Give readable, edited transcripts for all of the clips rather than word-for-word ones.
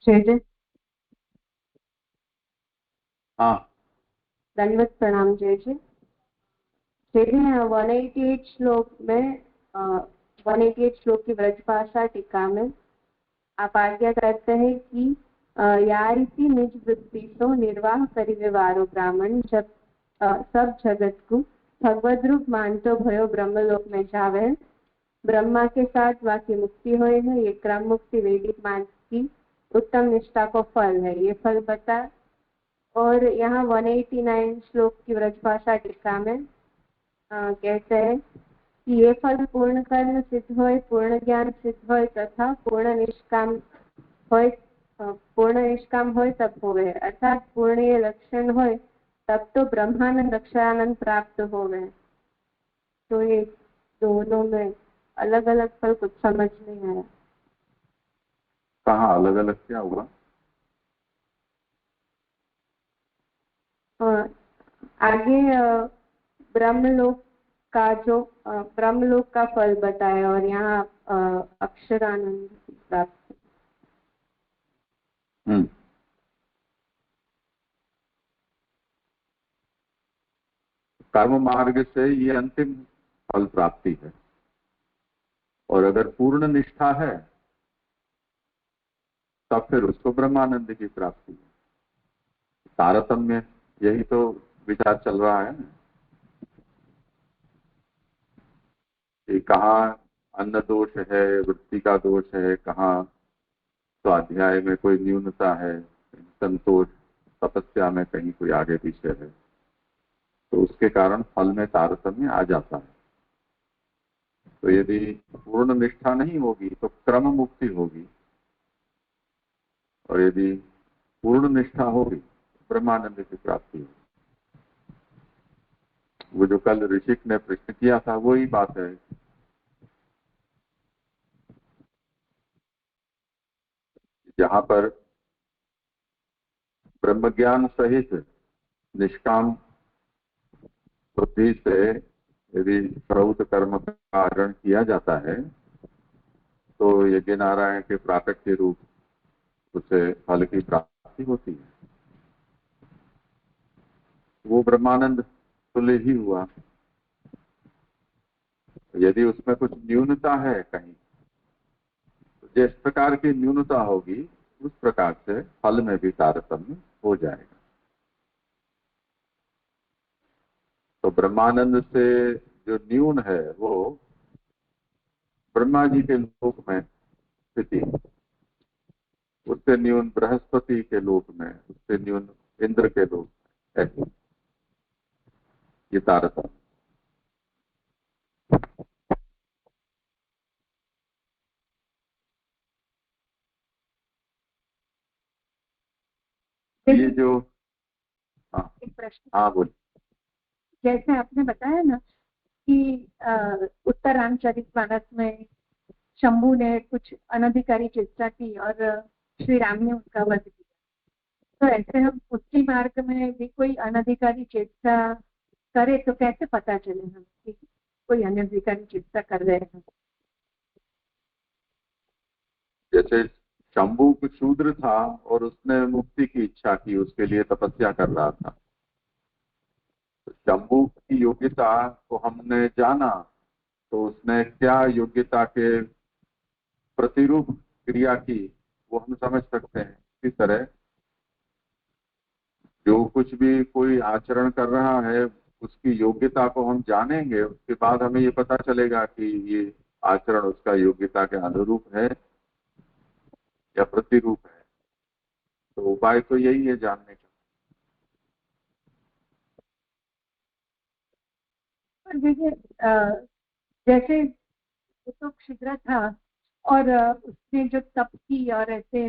जय जय। हाँ। दंडवत प्रणाम। जय जय। जय जय। 188 श्लोक में 188 श्लोक की व्रजभाषा टीका में आप आज्ञा करते हैं कि यारिति निज वृत्ति तो निर्वाह करी व्यवहारो ब्राह्मण जब सब जगत को भगवद रूप मानतो भयो ब्रह्मलोक में जावे। ब्रह्मा के साथ वाक्य मुक्ति होए है। ये क्रम मुक्ति वैदिक मार्ग की उत्तम निष्ठा को फल है। ये फल बता। और यहाँ 189 श्लोक की व्रजभाषा टीका में कहते हैं कि ये फल पूर्ण कर्म सिद्ध होय, पूर्ण ज्ञान सिद्ध होय तथा पूर्ण निष्काम होय, तब होवे। अर्थात पूर्ण ये लक्षण होय तब तो ब्रह्मानंद अक्षरानंद प्राप्त होवे। तो ये दोनों में अलग अलग फल कुछ समझ नहीं आया। कहाँ अलग अलग क्या हुआ? आगे ब्रह्मलोक का जो ब्रह्मलोक का फल बताया और यहाँ अक्षरानंद प्राप्त। कर्म मार्ग से ये अंतिम फल प्राप्ति है, और अगर पूर्ण निष्ठा है तब फिर उसको ब्रह्मानंद की प्राप्ति है। तारतम्य यही तो विचार चल रहा है ना कि कहाँ अन्न दोष है, वृत्ति का दोष है, कहाँ स्वाध्याय में कोई न्यूनता है, संतोष तपस्या में कहीं कोई आगे पीछे है, तो उसके कारण फल में तारतम्य आ जाता है। तो यदि पूर्ण निष्ठा नहीं होगी तो क्रम मुक्ति होगी, और यदि पूर्ण निष्ठा होगी ब्रह्मानंद की प्राप्ति होगी। वो जो कल ऋषिक ने प्रश्न किया था वही बात है। जहां पर ब्रह्मज्ञान सहित निष्काम बुद्धि से यदि प्रौत कर्म का आचरण किया जाता है तो यज्ञ नारायण के प्राकट्य रूप उसे फल की प्राप्ति होती है। वो ब्रह्मानंद तुल्य ही हुआ। यदि उसमें कुछ न्यूनता है कहीं, तो जिस प्रकार की न्यूनता होगी उस प्रकार से फल में भी तारतम्य हो जाएगा। तो ब्रह्मानंद से जो न्यून है वो ब्रह्मा जी के लोक में स्थिति, उससे न्यून बृहस्पति के लोक में, उससे न्यून इंद्र के लोक में, ऐसे ये तारतम्य। ये जो एक प्रश्न। हाँ बोल। जैसे आपने बताया ना कि उत्तर रामचरितमानस में शंभू ने कुछ अनधिकारी चेष्टा की और श्री राम ने उसका वध किया, तो ऐसे हम उसकी मार्ग में भी कोई अनधिकारी चेष्टा करे तो कैसे पता चले हम कि कोई अनधिकारी चेष्टा कर रहे हैं? जैसे शंभू शूद्र था और उसने मुक्ति की इच्छा की, उसके लिए तपस्या कर रहा था। तो शंभू की योग्यता को हमने जाना तो उसने क्या योग्यता के प्रतिरूप क्रिया की वो हम समझ सकते हैं। इसी तरह जो कुछ भी कोई आचरण कर रहा है उसकी योग्यता को हम जानेंगे, उसके बाद हमें ये पता चलेगा कि ये आचरण उसका योग्यता के अनुरूप है या प्रतिरूप है। तो उपाय तो यही है जानने का। और देखिए जैसे वो तो क्षुद्र था और उसने जो तप की और ऐसे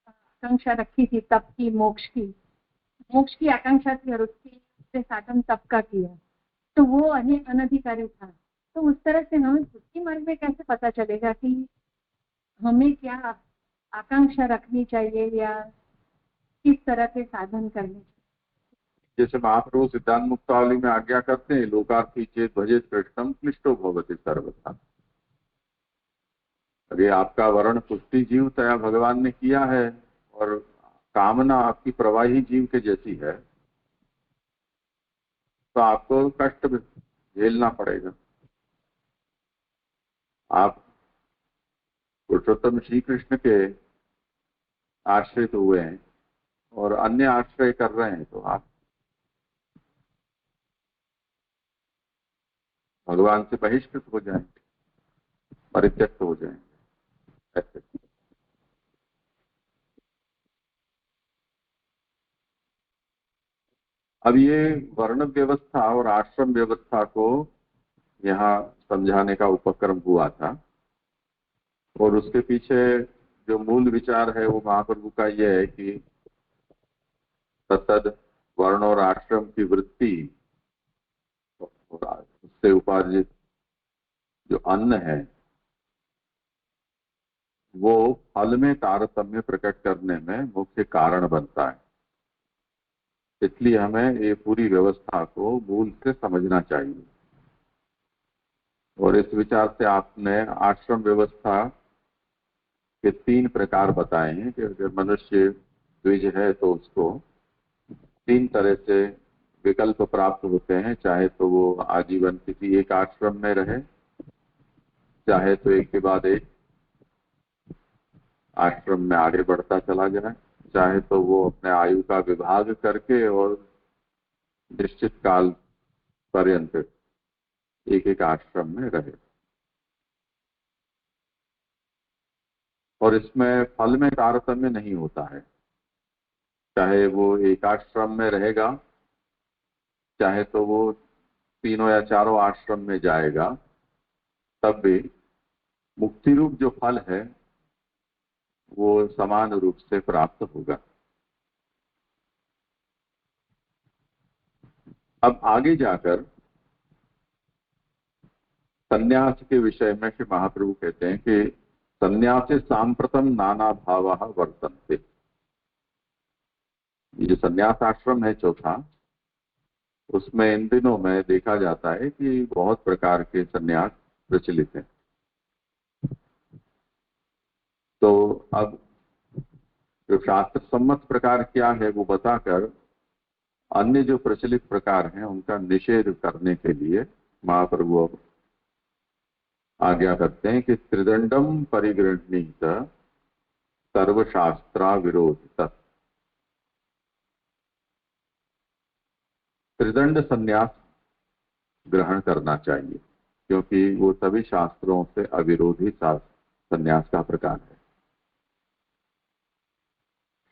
आकांक्षा रखी थी, तप की, मोक्ष की आकांक्षा थी और उसके साधन तप का किया, तो वो अनधिकारी था। तो उस तरह से हमें उसकी मार्ग में कैसे पता चलेगा कि हमें क्या आकांक्षा रखनी चाहिए या किस तरह के साधन करने चाहिए? जैसे महाप्रभु सिद्धांत मुक्तावली में आज्ञा करते हैं, लोकार्थी चेत भजेत कृष्णम क्लिष्टो भवति सर्वथा। अरे आपका वर्ण पुष्टि जीव तया भगवान ने किया है, और कामना आपकी प्रवाही जीव के जैसी है तो आपको कष्ट झेलना पड़ेगा। आप पुरुषोत्तम श्री कृष्ण के आश्रित हुए हैं और अन्य आश्रय कर रहे हैं तो आप भगवान से बहिष्कृत हो जाएंगे, परित्यक्त हो जाएंगे। ऐसे अब ये वर्ण व्यवस्था और आश्रम व्यवस्था को यहाँ समझाने का उपक्रम हुआ था और उसके पीछे जो मूल विचार है वो महाप्रभु का यह है कि सतद वर्ण और आश्रम की वृत्ति और उससे उपार्जित जो अन्न है वो फल में तारतम्य प्रकट करने में मुख्य कारण बनता है। इसलिए हमें ये पूरी व्यवस्था को मूल से समझना चाहिए। और इस विचार से आपने आश्रम व्यवस्था के 3 प्रकार बताए हैं कि अगर मनुष्य द्विज है तो उसको 3 तरह से विकल्प प्राप्त होते हैं, चाहे तो वो आजीवन किसी एक आश्रम में रहे, चाहे तो एक के बाद एक आश्रम में आगे बढ़ता चला जाए, चाहे तो वो अपने आयु का विभाग करके और निश्चित काल पर्यंत एक एक आश्रम में रहे। और इसमें फल में तारतम्य नहीं होता है, चाहे वो एक आश्रम में रहेगा, चाहे तो वो 3 या 4 आश्रम में जाएगा, तब भी मुक्ति रूप जो फल है वो समान रूप से प्राप्त होगा। अब आगे जाकर संन्यास के विषय में श्री महाप्रभु कहते हैं कि संन्यासे सांप्रतम नाना भावाः वर्तन्ते। ये जो संन्यास आश्रम है चौथा, उसमें इन दिनों में देखा जाता है कि बहुत प्रकार के संन्यास प्रचलित हैं। तो अब जो शास्त्र सम्मत प्रकार क्या है वो बताकर अन्य जो प्रचलित प्रकार हैं उनका निषेध करने के लिए महाप्रभु अब आज्ञा करते हैं कि त्रिदंडम परिगृह्णीत सर्वशास्त्रा विरोध। त्रिदंड संन्यास ग्रहण करना चाहिए क्योंकि वो सभी शास्त्रों से अविरोधी संन्यास का प्रकार है।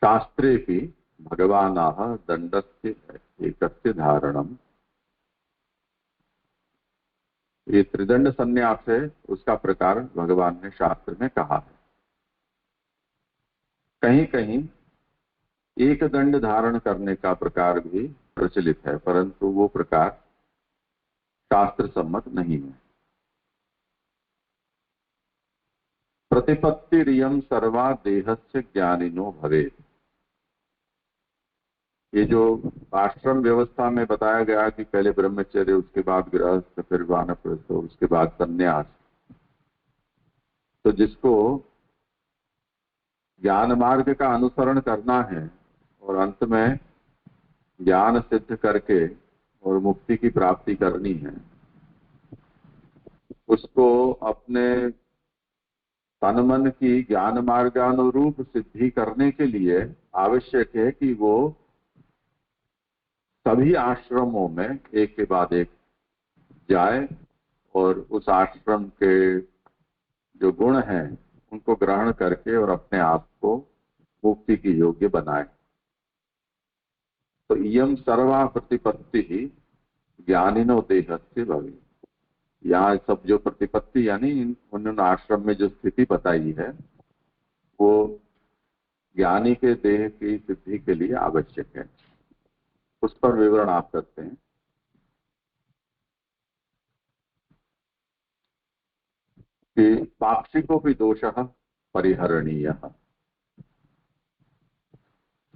शास्त्रे भी भगवानाः दंडस्य एकस्य धारणम, ये त्रिदंड संन्यास है उसका प्रकार भगवान ने शास्त्र में कहा है। कहीं कहीं एक दंड धारण करने का प्रकार भी प्रचलित है, परंतु वो प्रकार शास्त्र सम्मत नहीं है। प्रतिपत्तिरियं सर्वा देहस्य ज्ञानिनो भवेत्। ये जो आश्रम व्यवस्था में बताया गया कि पहले ब्रह्मचर्य, उसके बाद गृहस्थ, फिर वानप्रस्थ, उसके बाद संन्यास, तो जिसको ज्ञान मार्ग का अनुसरण करना है और अंत में ज्ञान सिद्ध करके और मुक्ति की प्राप्ति करनी है, उसको अपने तन मन की ज्ञान मार्गानुरूप सिद्धि करने के लिए आवश्यक है कि वो सभी आश्रमों में एक के बाद एक जाए और उस आश्रम के जो गुण हैं उनको ग्रहण करके और अपने आप को मुक्ति की योग्य बनाए। तो इयम सर्वा प्रतिपत्ति ही ज्ञानिनो देहस्य भवेत्। यहाँ सब जो प्रतिपत्ति यानी उन्होंने आश्रम में जो स्थिति बताई है वो ज्ञानी के देह की सिद्धि के लिए आवश्यक है। उस पर विवरण आप करते हैं कि पाक्षिको भी दोषः परिहरणीयः।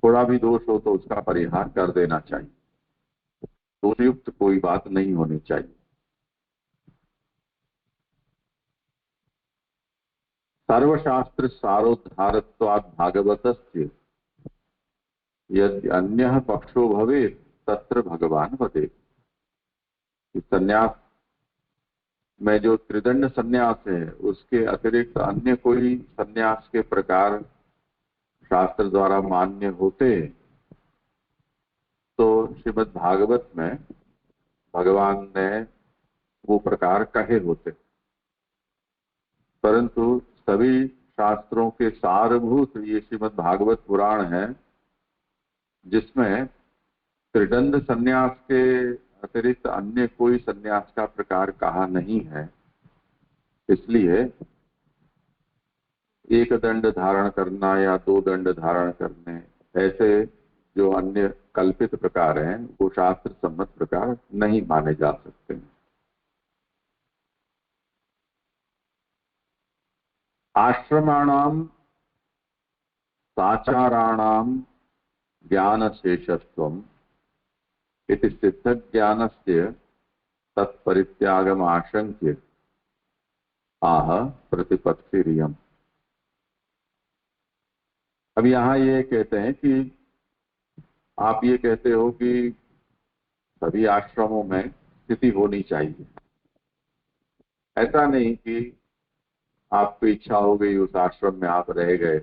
थोड़ा भी दोष हो तो उसका परिहार कर देना चाहिए, दोषयुक्त कोई बात नहीं होनी चाहिए। सर्वशास्त्र सारोद्धारत्वात् भागवतस्य यदि अन्य पक्षो भवे तत्र भगवान वदे। संन्यास में जो त्रिदंड संन्यास है उसके अतिरिक्त अन्य कोई संन्यास के प्रकार शास्त्र द्वारा मान्य होते तो श्रीमद् भागवत में भगवान ने वो प्रकार कहे होते, परंतु सभी शास्त्रों के सारभूत ये श्रीमद् भागवत पुराण है, जिसमें त्रिदंड संन्यास के अतिरिक्त अन्य कोई संन्यास का प्रकार कहा नहीं है। इसलिए एक दंड धारण करना या दो दंड धारण करने, ऐसे जो अन्य कल्पित प्रकार हैं वो शास्त्र सम्मत प्रकार नहीं माने जा सकते। आश्रमाणाम साचाराणाम ज्ञान शेषत्वम इति सिद्ध ज्ञानस्य तत्परित्यागम आशंक्य आह प्रतिपत्तिरियम। अब यहाँ ये कहते हैं कि आप ये कहते हो कि सभी आश्रमों में स्थिति होनी चाहिए। ऐसा नहीं कि आपको इच्छा हो गई उस आश्रम में आप रह गए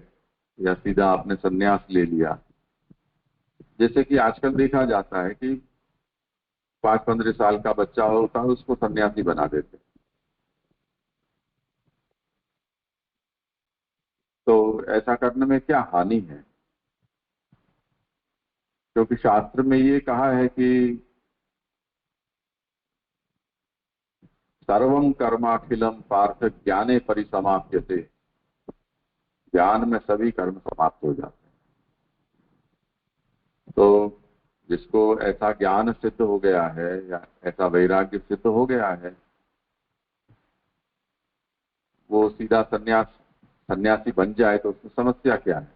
या सीधा आपने संन्यास ले लिया। जैसे कि आजकल देखा जाता है कि 5-15 साल का बच्चा होता है उसको सन्यासी बना देते। तो ऐसा करने में क्या हानि है? क्योंकि शास्त्र में ये कहा है कि सर्वम कर्माखिलम पार्थ ज्ञाने परिसमाप्यते। ज्ञान में सभी कर्म समाप्त हो जाते हैं। तो जिसको ऐसा ज्ञान सिद्ध हो गया है या ऐसा वैराग्य सिद्ध हो गया है, वो सीधा सन्यासी बन जाए तो उसमें समस्या क्या है?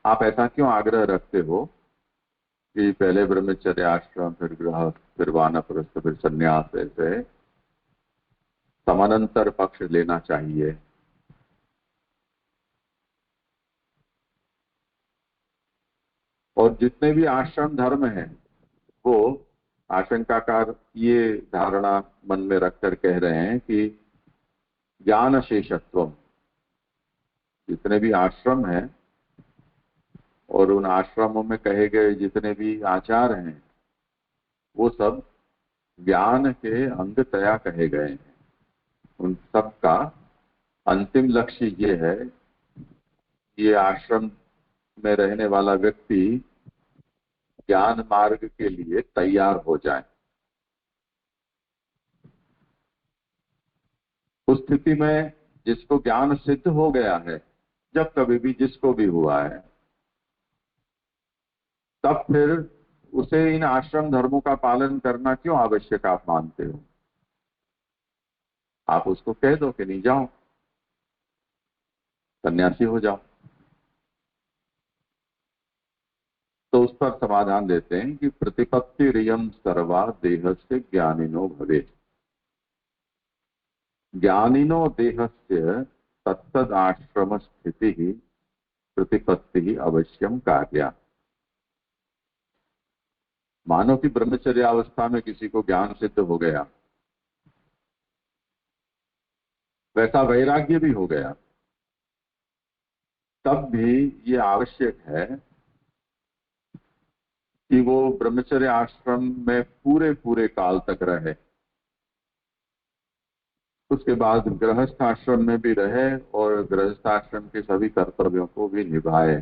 आप ऐसा क्यों आग्रह रखते हो कि पहले ब्रह्मचर्य आश्रम, फिर गृहस्थ, फिर वानप्रस्थ, फिर सन्यास, ऐसे समानांतर पक्ष लेना चाहिए? और जितने भी आश्रम धर्म हैं वो आशंकाकार ये धारणा मन में रखकर कह रहे हैं कि ज्ञान शेषत्वम, जितने भी आश्रम हैं और उन आश्रमों में कहे गए जितने भी आचार हैं वो सब ज्ञान के अंगतया कहे गए हैं। उन सब का अंतिम लक्ष्य ये है, ये आश्रम में रहने वाला व्यक्ति ज्ञान मार्ग के लिए तैयार हो जाए। उस स्थिति में जिसको ज्ञान सिद्ध हो गया है, जब कभी भी जिसको भी हुआ है, तब फिर उसे इन आश्रम धर्मों का पालन करना क्यों आवश्यक आप मानते हो? आप उसको कह दो कि नहीं जाओ, सन्यासी हो जाओ। तो उस पर समाधान देते हैं कि प्रतिपत्ति रियम सर्वा देहस्य ज्ञानिनो भवे। ज्ञानिनो देहस्य तत्तद आश्रम स्थिति ही प्रतिपत्ति अवश्यम कार्या। मानो कि ब्रह्मचर्य अवस्था में किसी को ज्ञान सिद्ध हो गया, वैसा वैराग्य भी हो गया, तब भी ये आवश्यक है कि वो ब्रह्मचर्य आश्रम में पूरे पूरे काल तक रहे। उसके बाद गृहस्थ आश्रम में भी रहे और गृहस्थ आश्रम के सभी कर्तव्यों को भी निभाए।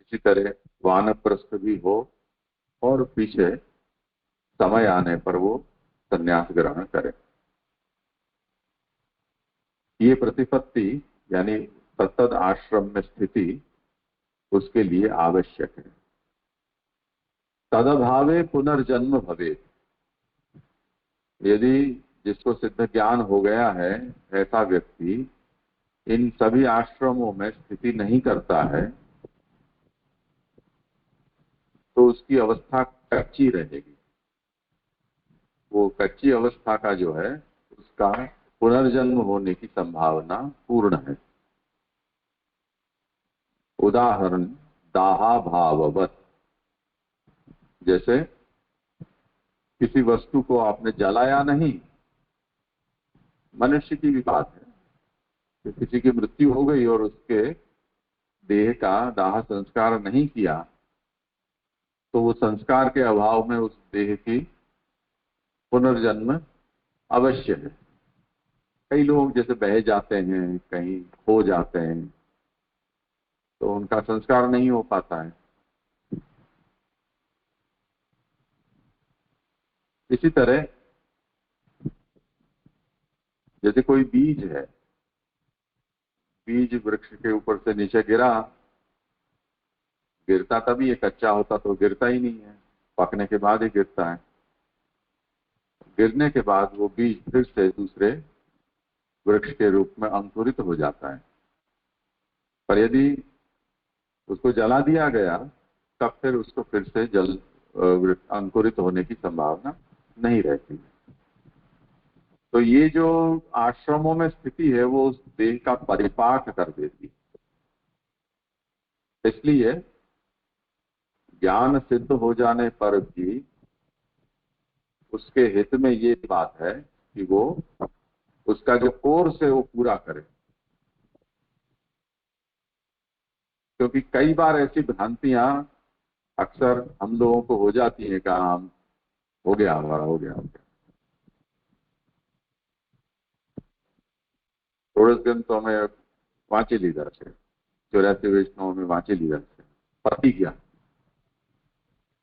इसी तरह वानप्रस्थ भी हो और पीछे समय आने पर वो संन्यास ग्रहण करे। ये प्रतिपत्ति यानी तत्तद आश्रम में स्थिति उसके लिए आवश्यक है। तदभावे पुनर्जन्म भवे। यदि जिसको सिद्ध ज्ञान हो गया है ऐसा व्यक्ति इन सभी आश्रमों में स्थिति नहीं करता है तो उसकी अवस्था कच्ची रहेगी। वो कच्ची अवस्था का जो है उसका पुनर्जन्म होने की संभावना पूर्ण है। उदाहरण दाहा भाववत। जैसे किसी वस्तु को आपने जलाया नहीं, मनुष्य की भी बात है कि किसी की मृत्यु हो गई और उसके देह का दाह संस्कार नहीं किया, तो वो संस्कार के अभाव में उस देह की पुनर्जन्म अवश्य है। कई लोग जैसे बह जाते हैं, कहीं खो जाते हैं, तो उनका संस्कार नहीं हो पाता है। इसी तरह जैसे कोई बीज है, बीज वृक्ष के ऊपर से नीचे गिरता तभी है, कच्चा होता तो गिरता ही नहीं है, पकने के बाद ही गिरता है। गिरने के बाद वो बीज फिर से दूसरे वृक्ष के रूप में अंकुरित हो जाता है। पर यदि उसको जला दिया गया, तब फिर उसको फिर से अंकुरित होने की संभावना नहीं रहती। तो ये जो आश्रमों में स्थिति है वो उस देह का परिपाक कर देती है। इसलिए ज्ञान सिद्ध हो जाने पर भी उसके हित में ये बात है कि वो उसका जो कोर्स है वो पूरा करे। क्योंकि कई बार ऐसी भ्रांतियां अक्सर हम लोगों को हो जाती है कि हम हो गया, हमारा हो गया। थोड़े ग्रंथों में वांची लीधा है, 84 वैष्णव में वांची लीधा है, पति क्या,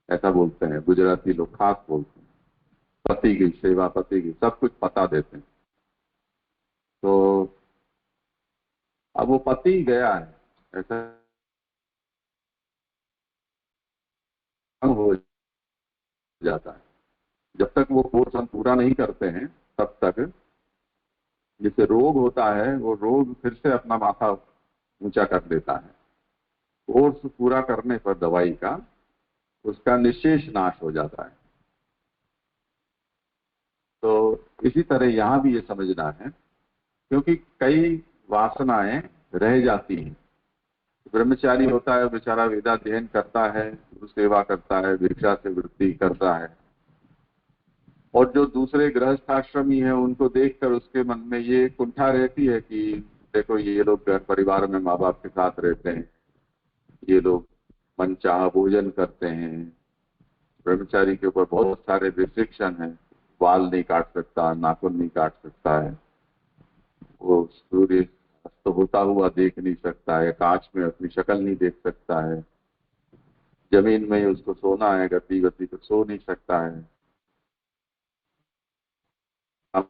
ऐसा बोलते हैं गुजराती लोग, खास बोलते हैं पति की सेवा, पति की सब कुछ पता देते हैं। तो अब वो पति गया है, ऐसा हो जाता है। जब तक वो कोर्स हम पूरा नहीं करते हैं तब तक जिसे रोग होता है वो रोग फिर से अपना माथा ऊंचा कर देता है। कोर्स पूरा करने पर दवाई का उसका निशेष नाश हो जाता है। तो इसी तरह यहाँ भी ये समझना है, क्योंकि कई वासनाएं रह जाती हैं। ब्रह्मचारी होता है बेचारा, वेदाध्ययन करता है, गुरु सेवा करता है, भिक्षा से वृत्ति करता है, और जो दूसरे गृहस्थाश्रमी है उनको देखकर उसके मन में ये कुंठा रहती है कि देखो ये लोग घर परिवार में माँ बाप के साथ रहते हैं, ये लोग मनचाहा भोजन करते हैं, ब्रह्मचारी के ऊपर बहुत सारे रिस्ट्रिक्शन है, बाल नहीं काट सकता, नाखून नहीं काट सकता है, वो सूर्य अस्त होता हुआ देख नहीं सकता है, कांच में अपनी शक्ल नहीं देख सकता है, जमीन में ही उसको सोना है, गति गति तो सो नहीं सकता है। अब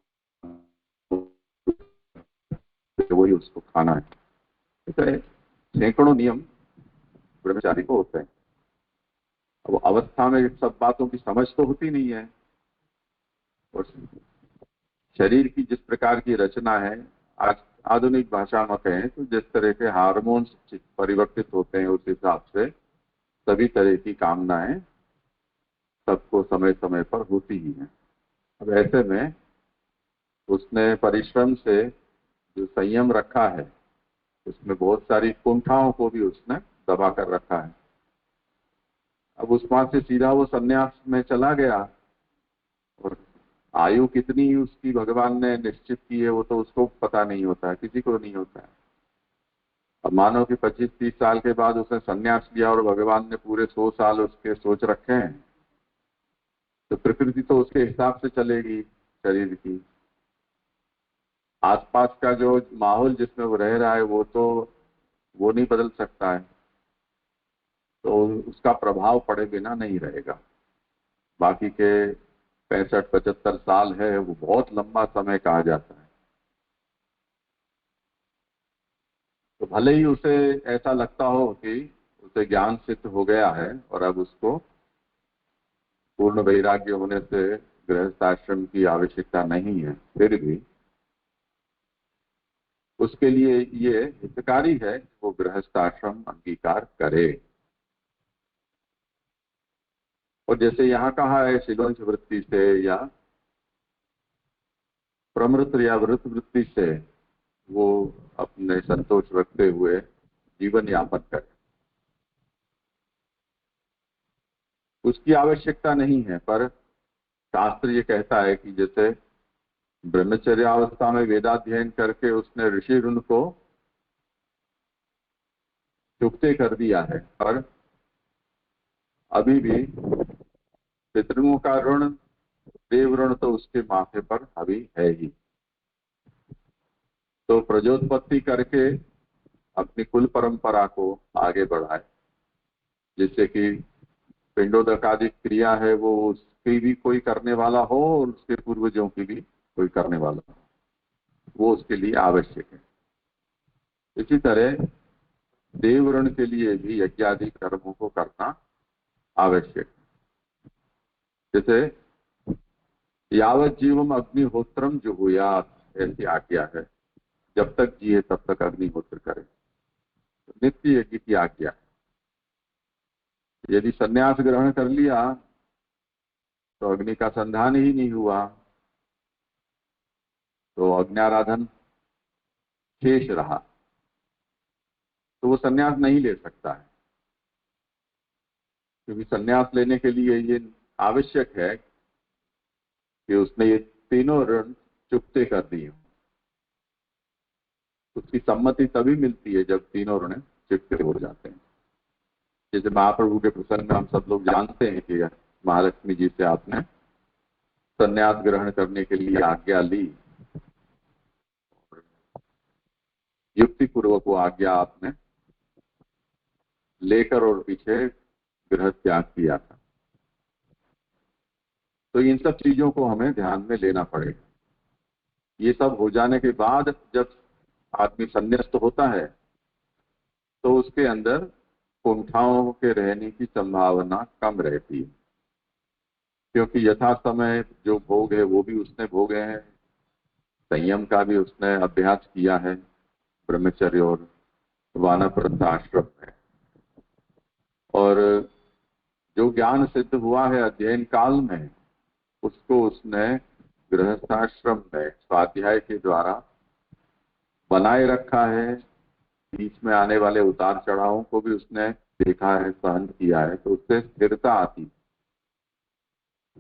वही उसको खाना है। इस तरह सैकड़ों नियम ब्रह्मचारी को होते हैं। अब अवस्था में सब बातों की समझ तो होती नहीं है, और शरीर की जिस प्रकार की रचना है, आज आधुनिक भाषा में कहें तो जिस तरह के हार्मोन्स परिवर्तित होते हैं, उस हिसाब से सभी तरह की कामनाएं सबको समय समय पर होती ही हैं। अब ऐसे में उसने परिश्रम से जो संयम रखा है, उसमें बहुत सारी कुंठाओं को भी उसने दबा कर रखा है। अब उस वहां से सीधा वो सन्यास में चला गया, और आयु कितनी उसकी भगवान ने निश्चित की है वो तो उसको पता नहीं होता है, किसी को नहीं होता है। अब मानो कि 25-30 साल के बाद उसने सन्यास लिया और भगवान ने पूरे 100 साल उसके सोच रखे हैं, तो प्रकृति तो उसके हिसाब से चलेगी शरीर की। आसपास का जो माहौल जिसमें वो रह रहा है वो नहीं बदल सकता है, तो उसका प्रभाव पड़े बिना नहीं रहेगा। बाकी के 65-75 साल है वो बहुत लंबा समय कहा जाता है। तो भले ही उसे ऐसा लगता हो कि उसे ज्ञान सिद्ध हो गया है और अब उसको पूर्ण वैराग्य होने से गृहस्थ आश्रम की आवश्यकता नहीं है, फिर भी उसके लिए ये हितकारी है कि वो गृहस्थ आश्रम अंगीकार करे। और जैसे यहाँ कहा है शिलोंच वृत्ति से या प्रमृत या वृत वृत्ति से वो अपने संतोष रखते हुए जीवन यापन करे। उसकी आवश्यकता नहीं है, पर शास्त्र ये कहता है कि जैसे ब्रह्मचर्यावस्था में वेदाध्ययन करके उसने ऋषि ऋण को चुकते कर दिया है, पर अभी भी पितरों का ऋण, देव ऋण तो उसके माथे पर अभी है ही। तो प्रजोत्पत्ति करके अपनी कुल परंपरा को आगे बढ़ाए, जिससे कि पिंडोदकादि क्रिया है वो उसकी भी कोई करने वाला हो और उसके पूर्वजों की भी कोई करने वाला हो, वो उसके लिए आवश्यक है। इसी तरह देव ऋण के लिए भी यज्ञादि कर्मों को करना आवश्यक है। जैसे यावत जीवम अग्निहोत्रम जो हुआ, ऐसी आज्ञा है, जब तक जिए तब तक अग्निहोत्र करे, तो नित्य यज्ञ की आज्ञा। यदि संन्यास ग्रहण कर लिया तो अग्नि का संधान ही नहीं हुआ, तो अग्न्याराधन शेष रहा, तो वो संन्यास नहीं ले सकता है। क्योंकि संन्यास लेने के लिए ये आवश्यक है कि उसने ये तीनों ऋण चुकते कर दिए। उसकी सम्मति तभी मिलती है जब तीनों ऋण चुकते हो जाते हैं। जैसे महाप्रभु के प्रसंग में हम सब लोग जानते हैं कि महालक्ष्मी जी से आपने संन्यास ग्रहण करने के लिए आज्ञा ली, युक्ति पूर्वक वो आज्ञा आपने लेकर और पीछे गृह त्याग किया था। तो इन सब चीजों को हमें ध्यान में लेना पड़ेगा। ये सब हो जाने के बाद जब आदमी संन्यास्त होता है तो उसके अंदर कुंठाओं के रहने की संभावना कम रहती है, क्योंकि यथा समय जो भोग है वो भी उसने भोगे हैं, संयम का भी उसने अभ्यास किया है ब्रह्मचर्य और वानप्रस्थ आश्रम में, और जो ज्ञान सिद्ध हुआ है अध्ययन काल में उसको उसने गृहस्थाश्रम में स्वाध्याय के द्वारा बनाए रखा है। बीच में आने वाले उतार चढ़ावों को भी उसने देखा है, सहन किया है, तो उससे स्थिरता आती।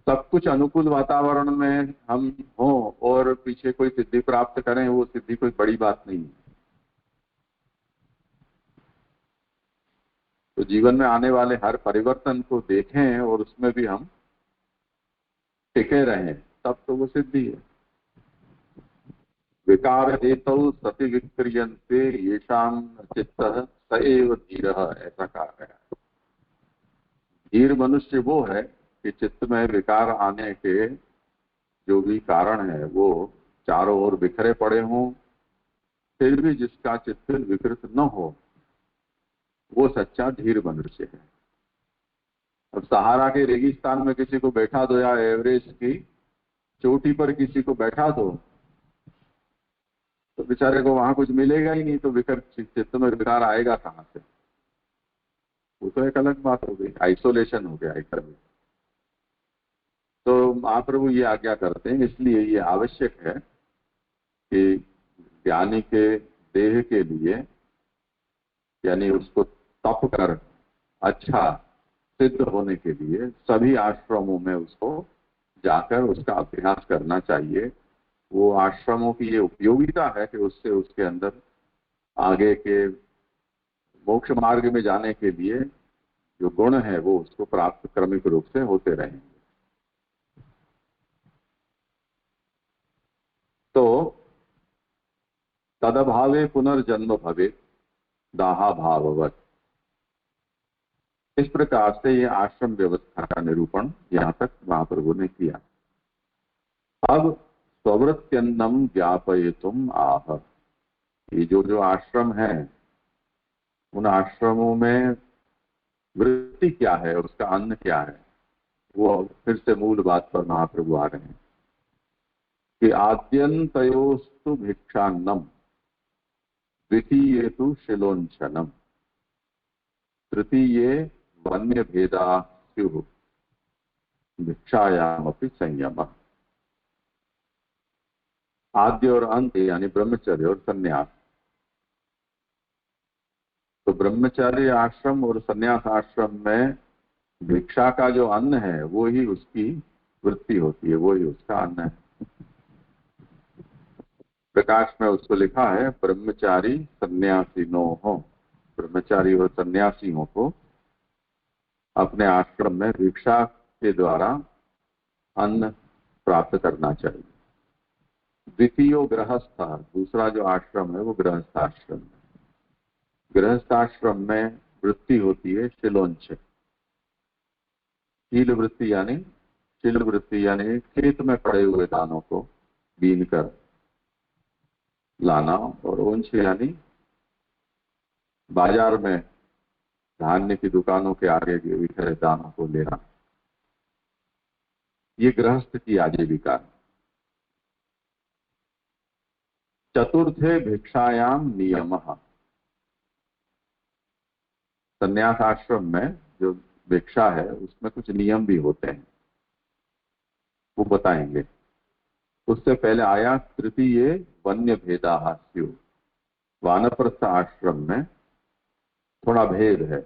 सब कुछ अनुकूल वातावरण में हम हों और पीछे कोई सिद्धि प्राप्त करें, वो सिद्धि कोई बड़ी बात नहीं है। तो जीवन में आने वाले हर परिवर्तन को देखें और उसमें भी हम टिके रहें, तब तो वो सिद्धि है। विकार हेतु सति विक्रियन्ते येषां चित्तः स एव धीरः, ऐसा कहा गया। धीर मनुष्य वो है कि चित्त में विकार आने के जो भी कारण है वो चारों ओर बिखरे पड़े हों, फिर भी जिसका चित्त विकृत न हो, वो सच्चा धीर मनुष्य है। अब सहारा के रेगिस्तान में किसी को बैठा दो या एवरेस्ट की चोटी पर किसी को बैठा दो तो बेचारे को वहां कुछ मिलेगा ही नहीं, तो चित्त में विकार आएगा कहां से? वो तो एक अलग बात हो गई, आइसोलेशन हो गया एक तरह। तो महाप्रभु ये आज्ञा करते हैं, इसलिए ये आवश्यक है कि ज्ञानी के देह के लिए, यानी उसको तप कर अच्छा सिद्ध होने के लिए सभी आश्रमों में उसको जाकर उसका अभ्यास करना चाहिए। वो आश्रमों की ये उपयोगिता है कि उससे उसके अंदर आगे के मोक्ष मार्ग में जाने के लिए जो गुण है वो उसको प्राप्त क्रमिक रूप से होते रहेंगे। तो तदभावे पुनर्जन्म भवे दाहा भाववत, इस प्रकार से ये आश्रम व्यवस्था का निरूपण यहाँ तक महाप्रभु ने किया। अब स्ववृत्यन्नम ज्ञापयितुम आह, ये जो आश्रम है उन आश्रमों में वृत्ति क्या है, उसका अन्न क्या है, वो फिर से मूल बात पर महाप्रभु आ रहे हैं कि आद्यन्तयोस्तु भिक्षान्नम द्वितीये तु शिलोंचनम तृतीये वन्य भेदा स्युः भिक्षायामपि संयम। आद्य और अंत यानी ब्रह्मचर्य और संन्यास। तो ब्रह्मचर्य आश्रम और संन्यास आश्रम में भिक्षा का जो अन्न है वो ही उसकी वृत्ति होती है, वो ही उसका अन्न है। प्रकाश में उसको लिखा है ब्रह्मचारी सन्यासिनो हो, ब्रह्मचारी और सन्यासियों को अपने आश्रम में भिक्षा के द्वारा अन्न प्राप्त करना चाहिए। द्वितीय गृहस्थ, दूसरा जो आश्रम है वो गृहस्थाश्रम है। गृहस्थाश्रम में वृत्ति होती है शिलोंच, शील वृत्ति यानी शील वृत्ति यानी खेत में पड़े हुए दानों को बीन कर लाना, और ओंछ यानी बाजार में धान्य की दुकानों के आगे बिखरे दानों को लेना। ये गृहस्थ की आजीविका है। चतुर्थे भिक्षायाम नियमः, संन्यास आश्रम में जो भिक्षा है उसमें कुछ नियम भी होते हैं, वो बताएंगे। उससे पहले आया तृतीय वन्य भेदाः स्युः, वानप्रस्थ आश्रम में थोड़ा भेद है।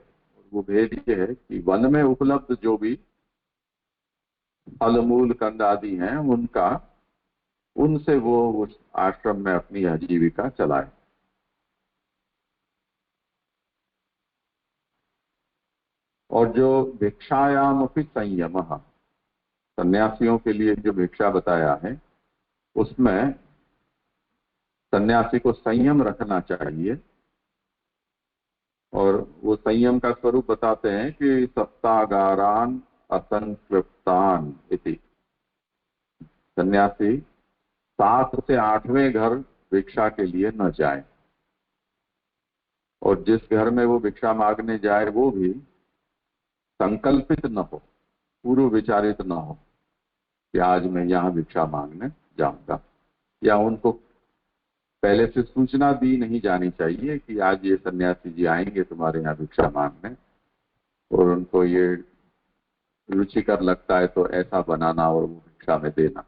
वो भेद ये है कि वन में उपलब्ध जो भी फल मूल कंद आदि हैं उनसे वो उस आश्रम में अपनी आजीविका चलाए। और जो भिक्षायाम अपि संयमः, सन्यासियों के लिए जो भिक्षा बताया है उसमें सन्यासी को संयम रखना चाहिए। और वो संयम का स्वरूप बताते हैं कि सप्तागारान असंक्लिप्तान इति, सन्यासी 7 से 8वें घर भिक्षा के लिए न जाए, और जिस घर में वो भिक्षा मांगने जाए वो भी संकल्पित न हो, पूर्व विचारित न हो कि आज मैं यहाँ भिक्षा मांगने जाऊंगा, या उनको पहले से सूचना दी नहीं जानी चाहिए कि आज ये सन्यासी जी आएंगे तुम्हारे यहाँ भिक्षा मांगने, और उनको ये रुचिकर लगता है तो ऐसा बनाना और वो भिक्षा में देना।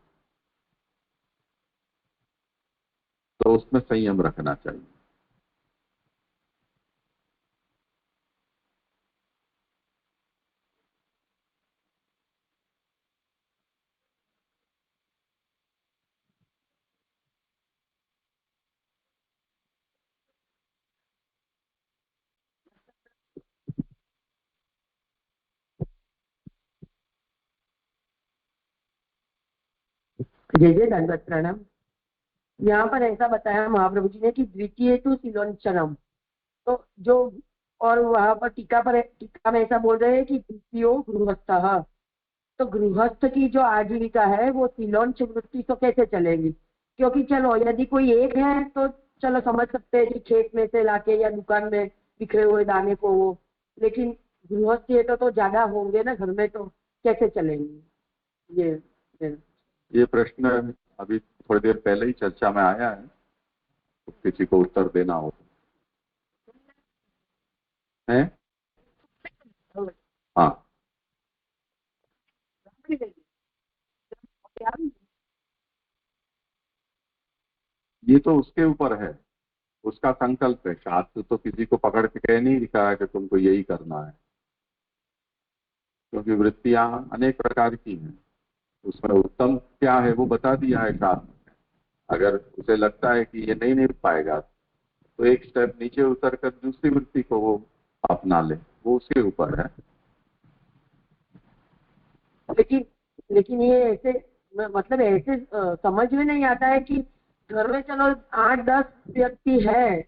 तो उसमें संयम रखना चाहिए। जय जय दंडवत प्रणाम। यहाँ पर ऐसा बताया महाप्रभु जी ने कि द्वितीय तो सिलोंचनम, तो जो, और वहां पर टीका में ऐसा बोल रहे हैं कि द्वितीयो गृहस्थ, तो गृहस्थ की जो आजीविका है वो सिलोंच वृत्ति तो कैसे चलेगी? क्योंकि चलो यदि कोई एक है तो चलो समझ सकते हैं कि खेत में से लाके या दुकान में बिखरे हुए दाने को वो, लेकिन गृहस्थ है तो ज्यादा होंगे ना घर में, तो कैसे चलेंगे? ये प्रश्न अभी थोड़ी देर पहले ही चर्चा में आया है, तो किसी को उत्तर देना हो है? हाँ, ये तो उसके ऊपर है, उसका संकल्प है। शास्त्र तो किसी को पकड़ के कह नहीं दिखा है कि तुमको यही करना है, क्योंकि वृत्तियां अनेक प्रकार की हैं। उसमें उत्तम क्या है वो बता दिया है शास्त्र ने। अगर उसे लगता है कि ये नहीं निभ पाएगा तो एक स्टेप नीचे उतर कर दूसरी वृत्ति को वो अपना ले, वो उसके ऊपर है। लेकिन ये ऐसे, मतलब ऐसे समझ में नहीं आता है कि घर में चलो 8-10 व्यक्ति है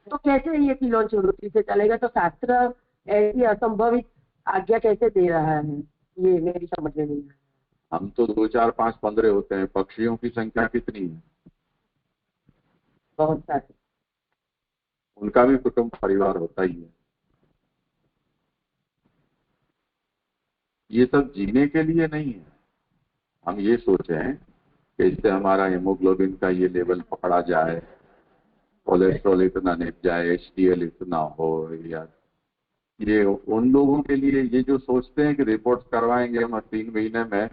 तो कैसे ये सिलोंच वृत्ति से चलेगा? तो शास्त्र ऐसी असंभवित आज्ञा कैसे दे रहा है, ये मेरी समझ में नहीं आया। हम तो 2, 4, 5, 15 होते हैं, पक्षियों की संख्या कितनी है? बहुत सारे। उनका भी कुटुंब परिवार होता ही है। ये सब जीने के लिए नहीं है। हम ये सोचें कि इससे हमारा हेमोग्लोबिन का ये लेवल पकड़ा जाए, कोलेस्ट्रॉल इतना निप जाए, HDL इतना हो, या ये उन लोगों के लिए, ये जो सोचते हैं कि रिपोर्ट करवाएंगे हम 3 महीने में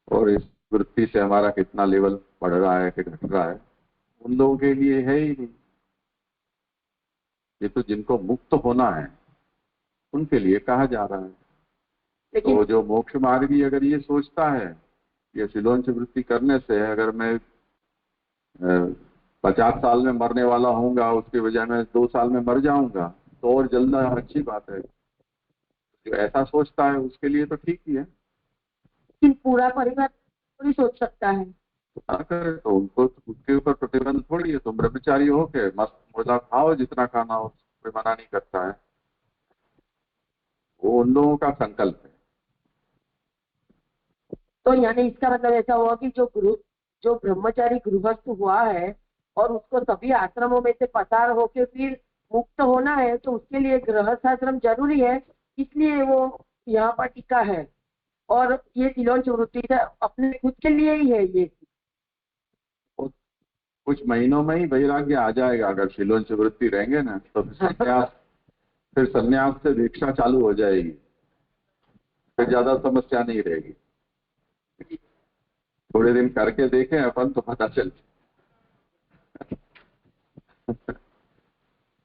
और इस वृत्ति से हमारा कितना लेवल बढ़ रहा है कि घट रहा है, उन लोगों के लिए है ही नहीं। ये तो जिनको मुक्त होना है उनके लिए कहा जा रहा है। लेकिन तो जो मोक्ष मार्गी अगर ये सोचता है ये सिलोंच वृत्ति करने से अगर मैं 50 साल में मरने वाला हूँगा उसके बजाय मैं 2 साल में मर जाऊंगा तो और जल्द अच्छी बात है। जो ऐसा सोचता है उसके लिए तो ठीक ही है। पूरा परिवार थोड़ी सोच सकता है। ना करे तो उनको उसके ऊपर प्रतिबंध थोड़ी है। तुम ब्रह्मचारी हो के मस्त मुर्दा खाओ जितना खाना हो, कोई मना नहीं करता है। वो उन लोगों का संकल्प है। तो यानी इसका मतलब ऐसा हुआ कि जो ब्रह्मचारी गृहस्थ हुआ है और उसको सभी आश्रमों में से पसार होके फिर मुक्त होना है तो उसके लिए गृहस्थ आश्रम जरूरी है, इसलिए वो यहाँ पर टिका है। और ये सिलोंच वृत्ति से अपने खुद के लिए ही है ये। और कुछ महीनों में ही वैराग्य आ जाएगा। अगर सिलोंच वृत्ति रहेंगे ना तो फिर संन्यास से दीक्षा चालू हो जाएगी, फिर ज्यादा समस्या नहीं रहेगी। थोड़े दिन करके देखें अपन तो पता चल।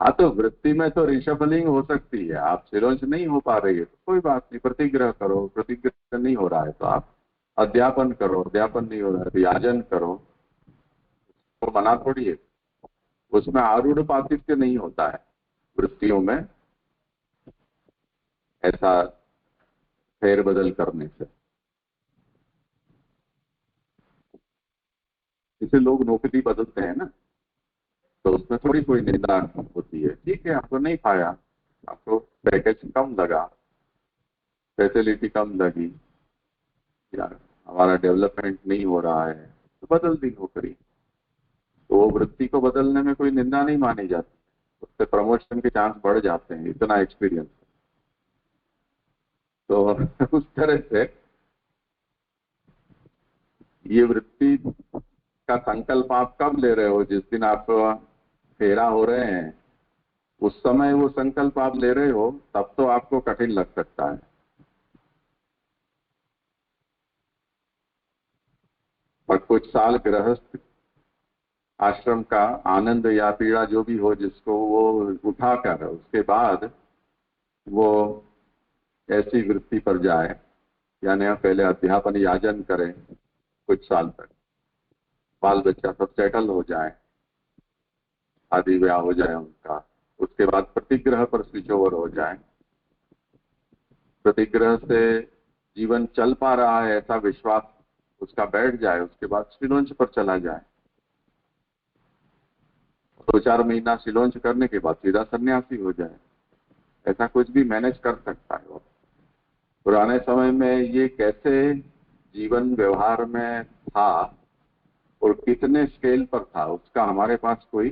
हाँ तो वृत्ति में तो ऋषभलिंग हो सकती है, आप सिलोंच नहीं हो पा रही है तो कोई बात नहीं, प्रतिग्रह करो। प्रतिग्रह नहीं हो रहा है तो आप अध्यापन करो, अध्यापन नहीं हो रहा है तो याजन करो, तो मना थोड़ी है। उसमें आरूढ़ पातित्य नहीं होता है वृत्तियों में ऐसा फेरबदल करने से। इसे लोग नौकरी बदलते हैं ना तो उसमें थोड़ी कोई निंदा होती है। ठीक है, आपको नहीं पाया, आपको पैकेज कम लगा, फैसिलिटी कम लगी, या हमारा डेवलपमेंट नहीं हो रहा है तो बदल दी नौकरी। तो वो वृत्ति को बदलने में कोई निंदा नहीं मानी जाती, उससे प्रमोशन के चांस बढ़ जाते हैं, इतना एक्सपीरियंस। तो उस तरह से ये वृत्ति का संकल्प आप कब ले रहे हो? जिस दिन आप फेरा हो रहे हैं उस समय वो संकल्प आप ले रहे हो, तब तो आपको कठिन लग सकता है। और कुछ साल गृहस्थ आश्रम का आनंद या पीड़ा जो भी हो जिसको वो उठाकर उसके बाद वो ऐसी वृत्ति पर जाए, यानी पहले अध्यापन याजन करें कुछ साल तक, बाल बच्चा सब सेटल हो जाए, शादी ब्याह हो जाए उनका, उसके बाद प्रतिग्रह पर स्विच ओवर हो जाए। प्रतिग्रह से जीवन चल पा रहा है ऐसा विश्वास उसका बैठ जाए, उसके बाद सिलोंच पर चला जाए। 2-4 महीना सिलोंच करने के बाद सीधा सन्यासी हो जाए। ऐसा कुछ भी मैनेज कर सकता है वो। पुराने समय में ये कैसे जीवन व्यवहार में था और कितने स्केल पर था उसका हमारे पास कोई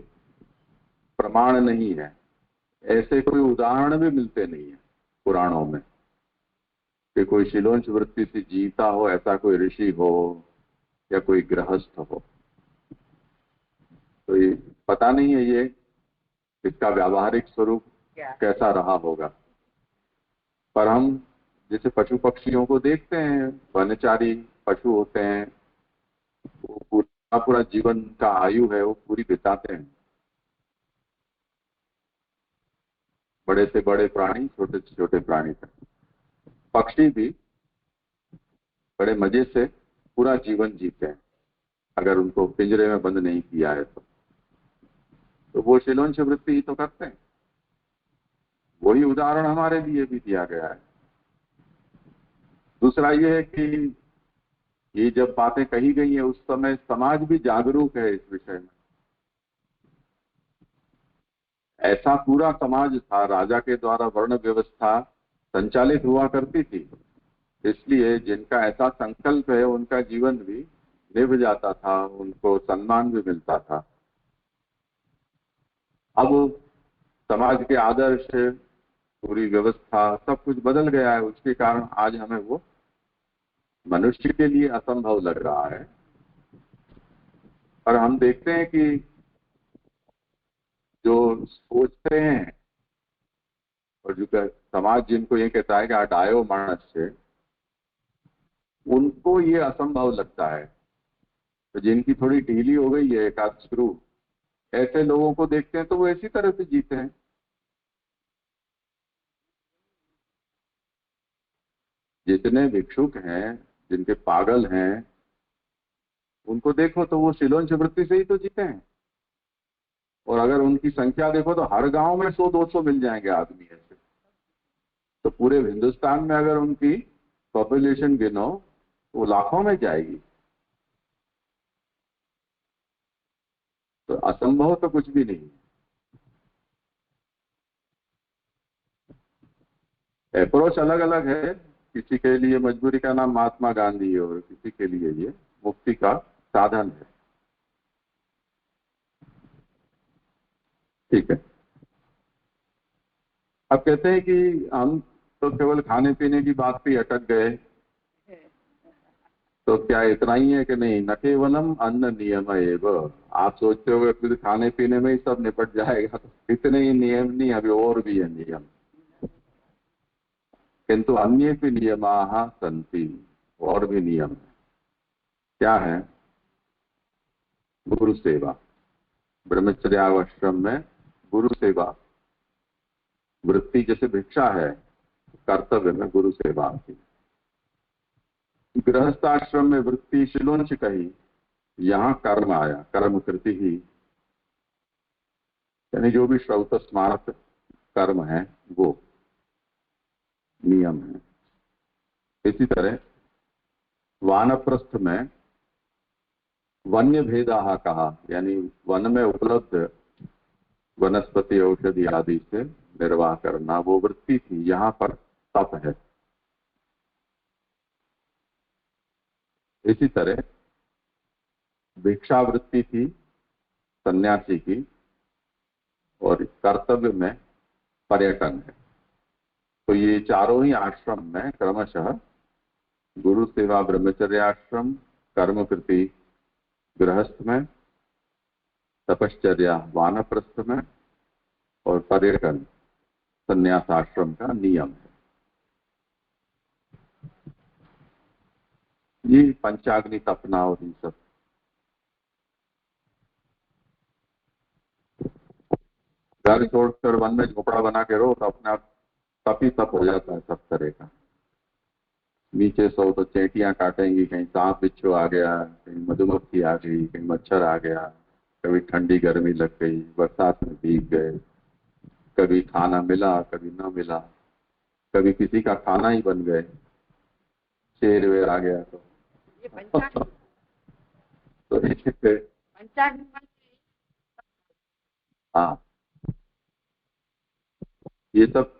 प्रमाण नहीं है। ऐसे कोई उदाहरण भी मिलते नहीं है पुराणों में कि कोई सिलोंच वृत्ति से जीता हो, ऐसा कोई ऋषि हो या कोई गृहस्थ हो। तो ये पता नहीं है ये इसका व्यावहारिक स्वरूप कैसा रहा होगा। पर हम जैसे पशु पक्षियों को देखते हैं, वनचारी पशु होते हैं, वो पूरा पूरा जीवन का आयु है वो पूरी बिताते हैं। बड़े से बड़े प्राणी, छोटे से छोटे प्राणी तक। पक्षी भी बड़े मजे से पूरा जीवन जीते हैं अगर उनको पिंजरे में बंद नहीं किया है तो वो सिलोंच वृत्ति ही तो करते हैं। वही उदाहरण हमारे लिए भी दिया गया है। दूसरा ये है कि ये जब बातें कही गई है उस समय समाज भी जागरूक है इस विषय में। ऐसा पूरा समाज था, राजा के द्वारा वर्ण व्यवस्था संचालित हुआ करती थी, इसलिए जिनका ऐसा संकल्प है उनका जीवन भी निभ जाता था, उनको सम्मान भी मिलता था। अब समाज के आदर्श, पूरी व्यवस्था, सब कुछ बदल गया है। उसके कारण आज हमें वो मनुष्य के लिए असंभव लग रहा है। और हम देखते हैं कि जो सोचते हैं और जो समाज जिनको ये कहता है कि हटायो मानस से, उनको ये असंभव लगता है। तो जिनकी थोड़ी ढीली हो गई है एक आध स्क्रू, ऐसे लोगों को देखते हैं तो वो इसी तरह से जीते हैं। जितने भिक्षुक हैं, जिनके पागल हैं, उनको देखो तो वो शिलोंच वृत्ति से ही तो जीते हैं। और अगर उनकी संख्या देखो तो हर गांव में 100-200 मिल जाएंगे आदमी ऐसे। तो पूरे हिंदुस्तान में अगर उनकी पॉपुलेशन गिनो वो लाखों में जाएगी। तो असंभव तो कुछ भी नहीं। अप्रोच अलग अलग है। किसी के लिए मजबूरी का नाम महात्मा गांधी है और किसी के लिए ये मुक्ति का साधन है। ठीक है। अब कहते हैं कि हम तो केवल खाने पीने की बात पे अटक गए, तो क्या इतना ही है कि नहीं? न केवलम अन्न नियम एव। आप सोचते हो कि खाने पीने में ही सब निपट जाएगा, तो इतने ही नियम नहीं, अभी और भी है नियम। किंतु अन्य भी नियमाः सन्ति, और भी नियम है। क्या है? गुरु सेवा। ब्रह्मचर्याश्रम में गुरु सेवा वृत्ति जैसे भिक्षा है, कर्तव्य में गुरु सेवा की। गृहस्थाश्रम में वृत्ति शिलोंच कही, यहाँ कर्म आया, कर्म कृति ही, यानी जो भी श्रौत स्मारक कर्म है वो नियम है। इसी तरह वानप्रस्थ में वन्य भेदा कहा, यानी वन में उपलब्ध वनस्पति औषधि आदि से निर्वाह करना, वो वृत्ति थी। यहाँ पर तप है। इसी तरह भिक्षावृत्ति थी सन्यासी की, और कर्तव्य में पर्यटन है। तो ये चारों ही आश्रम में क्रमशः गुरु सेवा ब्रह्मचर्याश्रम, कर्म कृति गृहस्थ में, तपश्चर्या वानप्रस्थ में, और पर्यटन संन्यासाश्रम का नियम है। ये पंचाग्नि तपना और ये सब घर छोड़कर वन में झोपड़ा बना के रहो तो अपने आप तप ही तप हो जाता है सब तरह का। नीचे सो तो चेंटियां काटेंगी, कहीं सांप बिच्छू आ गया, कहीं मधुमक्खी आ गई, कहीं मच्छर आ गया, कभी ठंडी गर्मी लग गई, बरसात में भीग गए, कभी खाना मिला कभी न मिला, कभी किसी का खाना ही बन गए, शेर वेर आ गया तो ये पंचाग्नि तो इससे हाँ, ये सब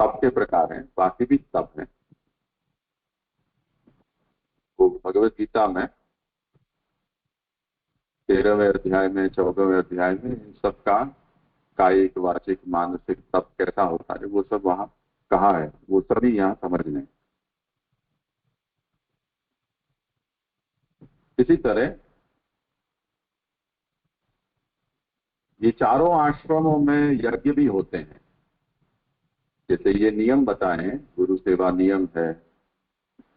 तप के प्रकार हैं। बाकी भी तप हैं। वो भगवत गीता में 13वें अध्याय में 14वें अध्याय में इन सब का कायिक वाचिक मानसिक तप कैसा होता है वो सब वहां कहा है, वो सभी यहाँ समझ लें। इसी तरह ये चारों आश्रमों में यज्ञ भी होते हैं। जैसे ये नियम बताए, गुरु सेवा नियम है,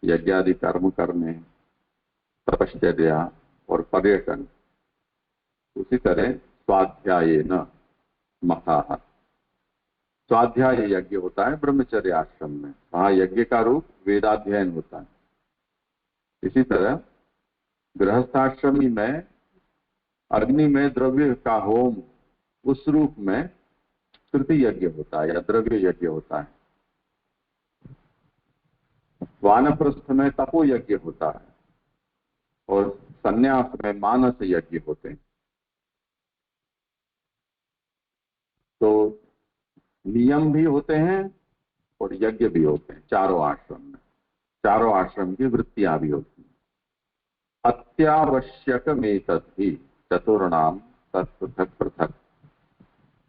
यज्ञादि कर्म करने, तपश्चर्या और पर्यटन। उसी तरह स्वाध्याय न मखाः, स्वाध्याय यज्ञ होता है ब्रह्मचर्य आश्रम में। वहां यज्ञ का रूप वेदाध्ययन होता है। इसी तरह गृहस्थाश्रमी में अग्नि में द्रव्य का होम, उस रूप में कृति यज्ञ होता है या द्रव्य यज्ञ होता है। वानप्रस्थ में तपो यज्ञ होता है और संन्यास में मानस यज्ञ होते हैं। तो नियम भी होते हैं और यज्ञ भी होते हैं चारों आश्रम में। चारों आश्रम की वृत्तियां भी होती हैं। अत्यावश्यक में तत्ही चतुर्णाम तत्पृथक पृथक।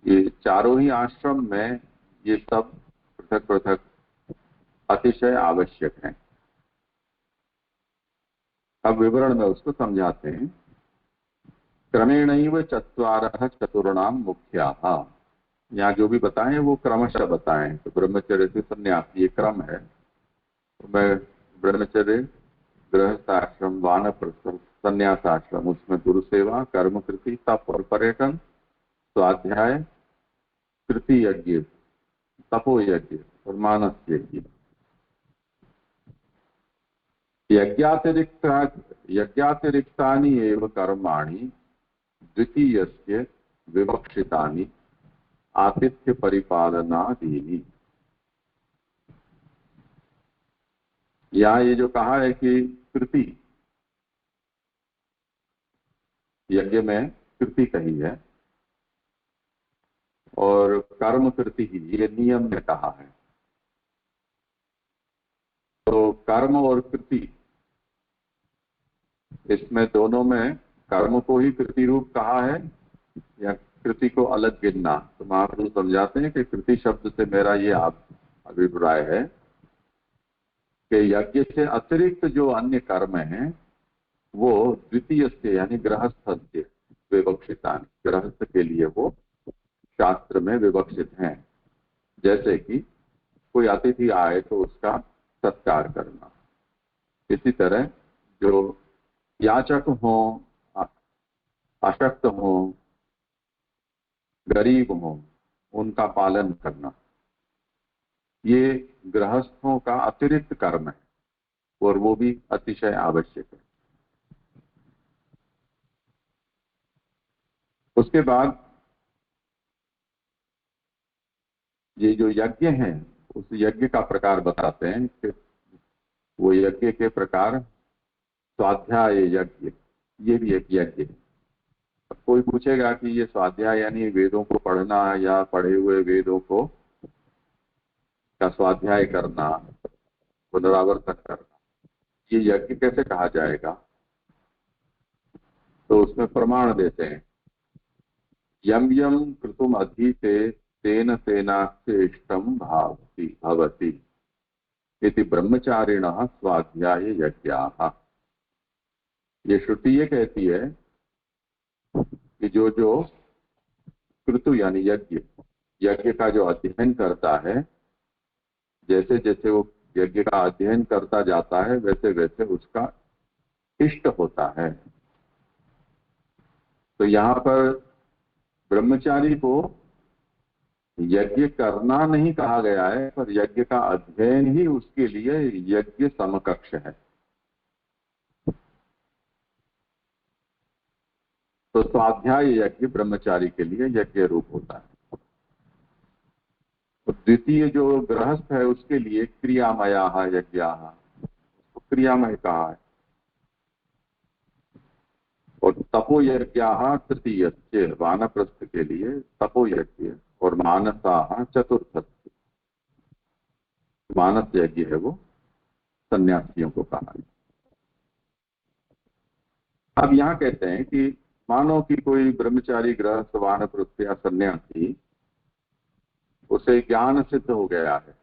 ये चारों ही आश्रम में ये सब पृथक पृथक अतिशय आवश्यक हैं। अब विवरण में उसको समझाते हैं। क्रमेणैव चत्वारः चतुर्णाम मुख्याः। यहाँ जो भी बताएं वो क्रमशः बताएं। तो ब्रह्मचर्य से संन्यास ये क्रम है। तो मैं ब्रह्मचर्य, गृहस्थाश्रम, वानप्रस्थ, संन्यासाश्रम, उसमें गुरु सेवा, कर्म कृति, तप और पर्यटन, स्वाध्याय, कृति यज्ञ, तपो यज्ञ और मानस यज्ञ। यज्ञातिरिक्तानि एव कर्माणि द्वितीयस्य विवक्षितानि आतिथ्य परिपालनादीनि। यहाँ ये जो कहा है कि कृति, यज्ञ में कृति कही है और कर्म कृति ही, ये नियम में कहा है। तो कर्म और कृति, इसमें दोनों में कर्म को ही कृति रूप कहा है या कृति को अलग गिनना। तो महाप्रभु समझाते हैं कि कृति शब्द से मेरा ये अभिप्राय है कि यज्ञ से अतिरिक्त जो अन्य कर्म हैं वो द्वितीय से यानी गृहस्थ से विवक्षिता, गृहस्थ के लिए वो शास्त्र में विवक्षित हैं। जैसे कि कोई अतिथि आए तो उसका सत्कार करना। इसी तरह जो याचक हों, अशक्त हों, गरीब हों, उनका पालन करना, ये गृहस्थों का अतिरिक्त कर्म है और वो भी अतिशय आवश्यक है। उसके बाद ये जो यज्ञ हैं उस यज्ञ का प्रकार बताते हैं कि वो यज्ञ के प्रकार स्वाध्याय यज्ञ, ये भी एक यज्ञ है। अब कोई पूछेगा कि ये स्वाध्याय यानी वेदों को पढ़ना या पढ़े हुए वेदों को का स्वाध्याय करना, पुनरावर्तन करना, ये यज्ञ कैसे कहा जाएगा? तो उसमें प्रमाण देते हैं, यम यम कृतुम अधीते तेन तेनास्येष्टम भवति इति ब्रह्मचारिणः स्वाध्याय यज्ञाः। ये श्रुति ये कहती है कि जो जो कृतु यानी यज्ञ का जो अध्ययन करता है, जैसे जैसे वो यज्ञ का अध्ययन करता जाता है वैसे वैसे उसका इष्ट होता है। तो यहाँ पर ब्रह्मचारी को यज्ञ करना नहीं कहा गया है, पर यज्ञ का अध्ययन ही उसके लिए यज्ञ समकक्ष है। तो स्वाध्याय यज्ञ ब्रह्मचारी के लिए यज्ञ रूप होता है। तो द्वितीय जो गृहस्थ है उसके लिए क्रियामया यज्ञाः, क्रियामय कहा है। और तपो यज्ञाः तृतीय, वानप्रस्थ के लिए तपो यज्ञ, और मानसाः चतुर्थ, मानस यज्ञ है वो सन्यासियों को कहा है। अब यहाँ कहते हैं कि मानो कि कोई ब्रह्मचारी, गृहस्थ, वानप्रस्थ या सन्यासी, उसे ज्ञान सिद्ध हो गया है,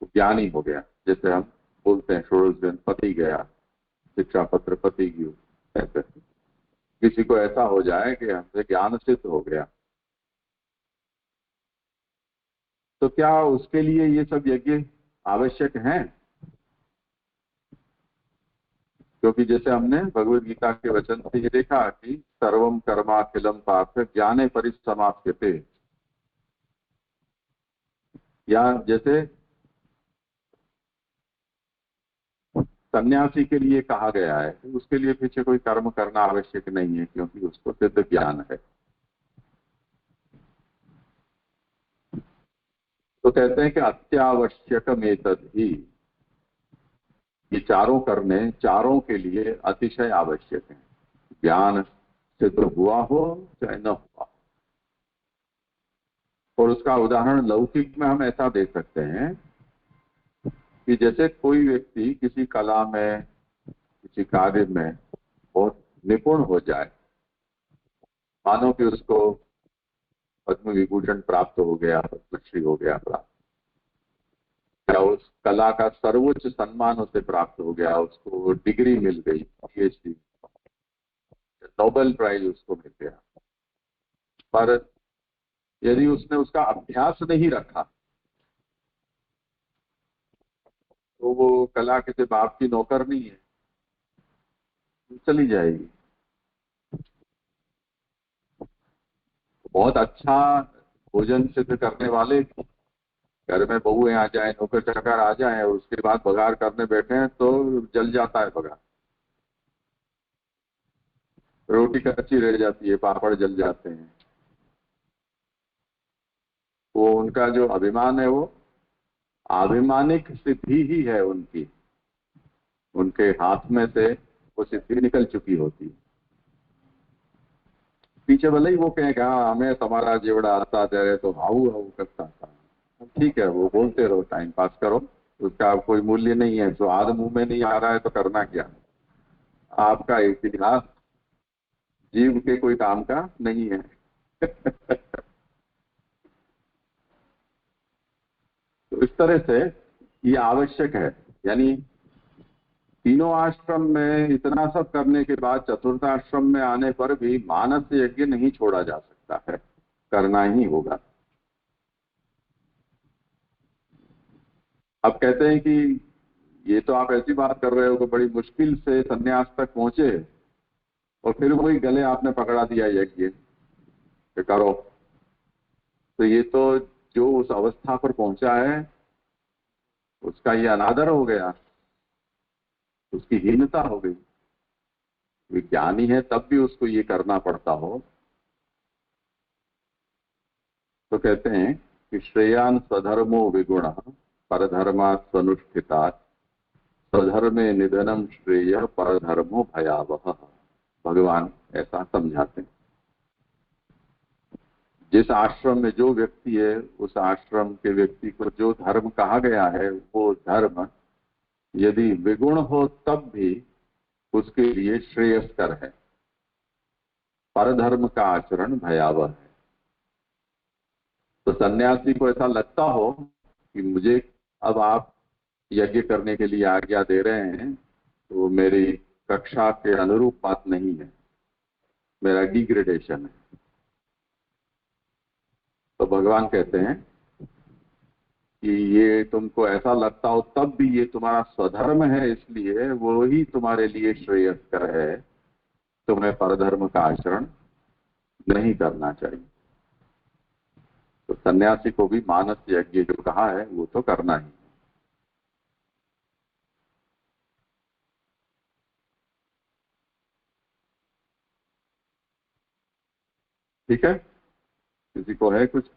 ज्ञानी हो गया। जैसे हम बोलते हैं षोडश दिन पति गया, शिक्षा पत्र पति गयो, ऐसे किसी को ऐसा हो जाए कि हमसे ज्ञान सिद्ध हो गया, तो क्या उसके लिए ये सब यज्ञ आवश्यक हैं? क्योंकि जैसे हमने भगवद गीता के वचन से ये देखा कि सर्वम कर्माखिलम पार्थ ज्ञाने परिसमाप्यते, या जैसे सन्यासी के लिए कहा गया है, उसके लिए पीछे कोई कर्म करना आवश्यक नहीं है क्योंकि उसको सिद्ध ज्ञान है। तो कहते हैं कि अत्यावश्यक मेतद ही, ये चारों कर्म चारों के लिए अतिशय आवश्यक है, ज्ञान सिद्ध हुआ हो चाहे न हुआ। और उसका उदाहरण लौकिक में हम ऐसा दे सकते हैं कि जैसे कोई व्यक्ति किसी कला में, किसी कार्य में बहुत निपुण हो जाए, मानो कि उसको पद्म विभूषण प्राप्त हो गया, पद्मश्री हो गया प्राप्त, या उस कला का सर्वोच्च सम्मान उसे प्राप्त हो गया, उसको डिग्री मिल गई, पीएचडी, नोबेल प्राइज उसको मिल गया, पर यदि उसने उसका अभ्यास नहीं रखा तो वो कला किसी बाप की नौकर नहीं है, चली जाएगी। बहुत अच्छा भोजन सिद्ध करने वाले घर में बहुएं आ जाए, नौकर चाकर आ जाए और उसके बाद बघार करने बैठे हैं तो जल जाता है बघार, रोटी कच्ची रह जाती है, पापड़ जल जाते हैं। वो उनका जो अभिमान है वो अभिमानिक सिद्धि ही है उनकी, उनके हाथ में से वो सिद्धि निकल चुकी होती है। पीछे भले ही वो कहें कि हाँ हमें तुम्हारा जेवड़ा आता दे तो हाउ हाउ करता था, ठीक है वो बोलते रहो, टाइम पास करो, उसका कोई मूल्य नहीं है। जो आध मुंह में नहीं आ रहा है तो करना क्या, आपका इतिहास जीव के कोई काम का नहीं है। तो इस तरह से ये आवश्यक है, यानी तीनों आश्रम में इतना सब करने के बाद चतुर्थ आश्रम में आने पर भी मानस यज्ञ नहीं छोड़ा जा सकता है, करना ही होगा। अब कहते हैं कि ये तो आप ऐसी बात कर रहे हो कि बड़ी मुश्किल से संन्यास तक पहुंचे और फिर वही गले आपने पकड़ा दिया यज्ञ कि करो। तो ये तो जो उस अवस्था पर पहुंचा है उसका ये अनादर हो गया, उसकी हीनता हो गई। विज्ञानी है तब भी उसको ये करना पड़ता हो। तो कहते हैं कि श्रेयान स्वधर्मो विगुण परधर्मात् स्वनुष्ठितात् स्वधर्मे निधनम श्रेय परधर्मो भयावह। भगवान ऐसा समझाते हैं। जिस आश्रम में जो व्यक्ति है उस आश्रम के व्यक्ति को जो धर्म कहा गया है वो धर्म यदि विगुण हो तब भी उसके लिए श्रेयस्कर है। परधर्म का आचरण भयावह है। तो सन्यासी को ऐसा लगता हो कि मुझे अब आप यज्ञ करने के लिए आज्ञा दे रहे हैं तो मेरी कक्षा के अनुरूप बात नहीं है, मेरा डिग्रेडेशन है। तो भगवान कहते हैं कि ये तुमको ऐसा लगता हो तब भी ये तुम्हारा स्वधर्म है, इसलिए वो ही तुम्हारे लिए श्रेयस्कर है। तुम्हें परधर्म का आचरण नहीं करना चाहिए। तो सन्यासी को भी मानस यज्ञ जो कहा है वो तो करना ही। ठीक है, किसी को है कुछ?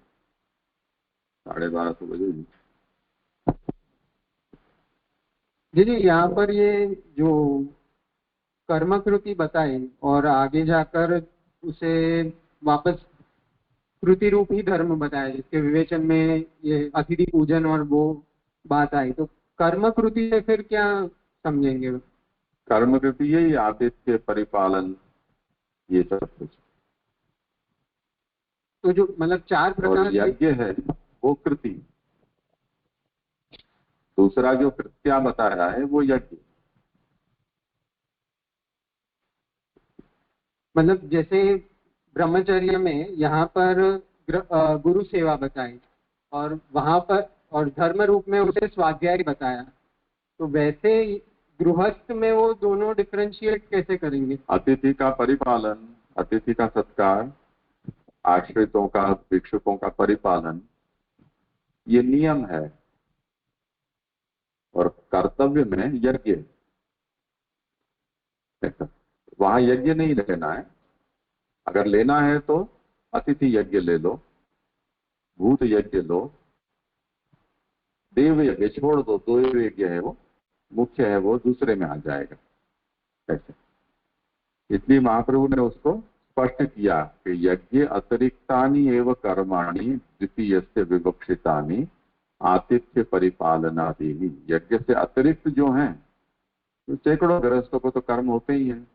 12:30 तो बजे। जी जी, यहाँ पर ये जो कर्मकृति बताई और आगे जाकर उसे वापस कृति रूप ही धर्म बताया, जिसके विवेचन में ये अतिथि पूजन और वो बात आई, तो कर्मकृति से फिर क्या समझेंगे? कर्मकृति यही आतिथ्य परिपालन ये सब कुछ। तो जो मतलब 4 और प्रकार यज्ञ है वो कृति, दूसरा जो कृत्या बताया है वो यज्ञ। मतलब जैसे ब्रह्मचर्य में यहाँ पर गुरु सेवा बताई और वहां पर और धर्म रूप में उसे स्वाध्याय बताया, तो वैसे गृहस्थ में वो दोनों डिफरेंशिएट कैसे करेंगे? अतिथि का परिपालन, अतिथि का सत्कार, आश्रितों का भिक्षुकों का परिपालन ये नियम है। और कर्तव्य में यज्ञ, वहां यज्ञ नहीं लेना है। अगर लेना है तो अतिथि यज्ञ ले लो, भूत यज्ञ लो, देव यज्ञ छोड़ दो। देव यज्ञ है वो मुख्य है, वो दूसरे में आ जाएगा। ऐसे इसलिए महाप्रभु ने उसको स्पष्ट किया कि यज्ञ अतिरिक्तानि एव कर्माणि द्वितीयस्य विवक्षितानि आतिथ्य परिपालनादीनि। यज्ञ से अतिरिक्त जो हैं तो सैकड़ों गृहस्थों को तो कर्म होते ही हैं।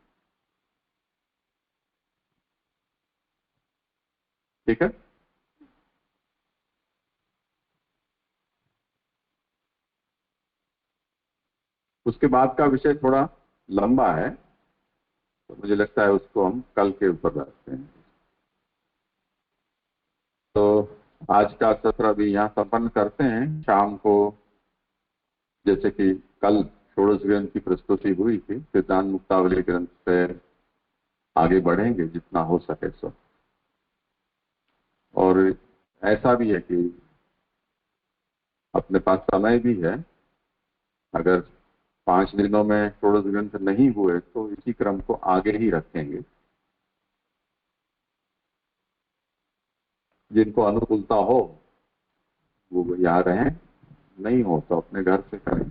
ठीक है, उसके बाद का विषय थोड़ा लंबा है तो मुझे लगता है उसको हम कल के ऊपर रखते हैं। तो आज का सत्र भी यहाँ संपन्न करते हैं। शाम को जैसे कि कल षोडश ग्रंथ की प्रस्तुति हुई थी, सिद्धांत मुक्तावली ग्रंथ से आगे बढ़ेंगे जितना हो सके सो। और ऐसा भी है कि अपने पास समय भी है, अगर 5 दिनों में षोडश ग्रंथ नहीं हुए तो इसी क्रम को आगे ही रखेंगे। जिनको अनुकूलता हो वो यहाँ रहें, नहीं हो तो अपने घर से करें।